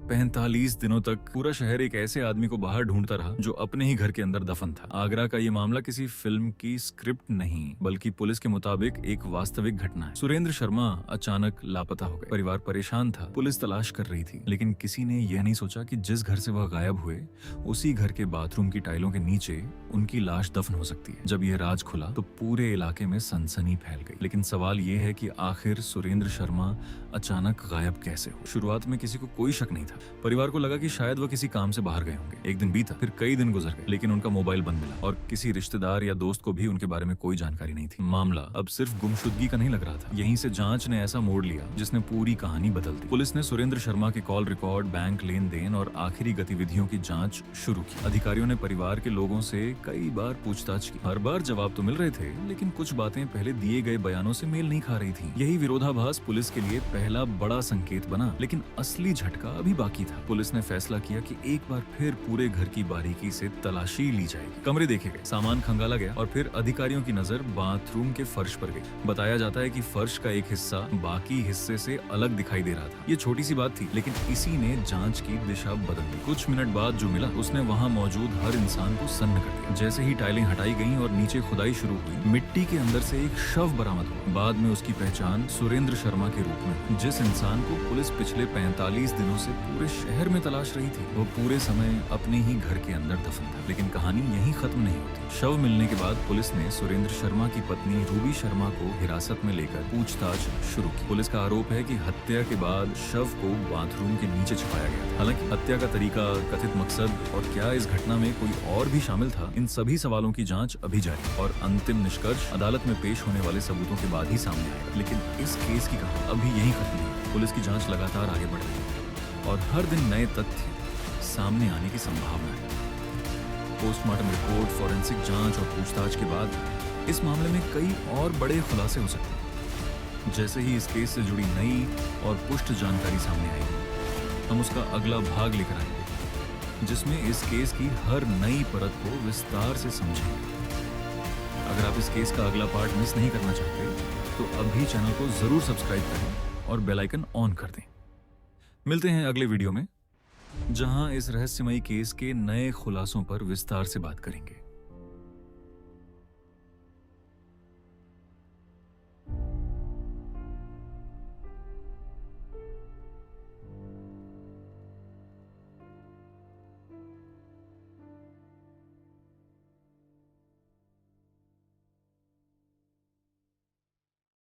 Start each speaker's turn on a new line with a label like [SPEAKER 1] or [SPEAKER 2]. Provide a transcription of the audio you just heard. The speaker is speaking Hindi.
[SPEAKER 1] 45 दिनों तक पूरा शहर एक ऐसे आदमी को बाहर ढूंढता रहा जो अपने ही घर के अंदर दफन था। आगरा का ये मामला किसी फिल्म की स्क्रिप्ट नहीं बल्कि पुलिस के मुताबिक एक वास्तविक घटना है। सुरेंद्र शर्मा अचानक लापता हो गए। परिवार परेशान था, पुलिस तलाश कर रही थी, लेकिन किसी ने यह नहीं सोचा कि जिस घर से वह गायब हुए उसी घर के बाथरूम की टाइलों के नीचे उनकी लाश दफन हो सकती है। जब यह राज खुला तो पूरे इलाके में सनसनी फैल गई। लेकिन सवाल यह है कि आखिर सुरेंद्र शर्मा अचानक गायब कैसे हो? शुरुआत में किसी को कोई शक नहीं था। परिवार को लगा कि शायद वह किसी काम से बाहर गए होंगे। एक दिन बीता, फिर कई दिन गुजर गए, लेकिन उनका मोबाइल बंद मिला और किसी रिश्तेदार या दोस्त को भी उनके बारे में कोई जानकारी नहीं थी। मामला अब सिर्फ गुमशुदगी का नहीं लग रहा था। यहीं से जांच ने ऐसा मोड़ लिया जिसने पूरी कहानी बदल दी। पुलिस ने सुरेंद्र शर्मा के कॉल रिकॉर्ड, बैंक लेन देन और आखिरी गतिविधियों की जांच शुरू की। अधिकारियों ने परिवार के लोगों से कई बार पूछताछ की। हर बार जवाब तो मिल रहे थे, लेकिन कुछ बातें पहले दिए गए बयानों से मेल नहीं खा रही थी। यही विरोधाभास पुलिस के लिए पहला बड़ा संकेत बना, लेकिन असली झटका अभी बाकी था। पुलिस ने फैसला किया कि एक बार फिर पूरे घर की बारीकी से तलाशी ली जाएगी। कमरे देखे गए, सामान खंगाला गया और फिर अधिकारियों की नजर बाथरूम के फर्श पर गई। बताया जाता है कि फर्श का एक हिस्सा बाकी हिस्से से अलग दिखाई दे रहा था। ये छोटी सी बात थी, लेकिन इसी ने जांच की दिशा बदल दी। कुछ मिनट बाद जो मिला उसने वहाँ मौजूद हर इंसान को सन्न कर दिया। जैसे ही टाइलें हटाई गईं और नीचे खुदाई शुरू हुई, मिट्टी के अंदर से एक शव बरामद हुआ। बाद में उसकी पहचान सुरेंद्र शर्मा के रूप में, जिस इंसान को पुलिस पिछले 45 दिनों से पूरे शहर में तलाश रही थी। वो पूरे समय अपने ही घर के अंदर दफन था। लेकिन कहानी यहीं खत्म नहीं होती। शव मिलने के बाद पुलिस ने सुरेंद्र शर्मा की पत्नी रूबी शर्मा को हिरासत में लेकर पूछताछ शुरू की। पुलिस का आरोप है कि हत्या के बाद शव को बाथरूम के नीचे छुपाया गया था। हालांकि हत्या का तरीका, कथित मकसद और क्या इस घटना में कोई और भी शामिल था, इन सभी सवालों की जांच अभी जारी है और अंतिम निष्कर्ष अदालत में पेश होने वाले सबूतों के बाद ही सामने आएगा। लेकिन इस केस की कहानी अभी यहीं खत्म नहीं है। पुलिस की जांच लगातार आगे बढ़ रही है और हर दिन नए तथ्य सामने आने की संभावना है। पोस्टमार्टम रिपोर्ट, फॉरेंसिक जांच और पूछताछ के बाद इस मामले में कई और बड़े खुलासे हो सकते हैं। जैसे ही इस केस से जुड़ी नई और पुष्ट जानकारी सामने आएगी, हम उसका अगला भाग लेकर आएंगे, जिसमें इस केस की हर नई परत को विस्तार से समझेंगे। अगर आप इस केस का अगला पार्ट मिस नहीं करना चाहते, तो अभी चैनल को जरूर सब्सक्राइब करें और बेल आइकन ऑन कर दें। मिलते हैं अगले वीडियो में, जहां इस रहस्यमयी केस के नए खुलासों पर विस्तार से बात करेंगे।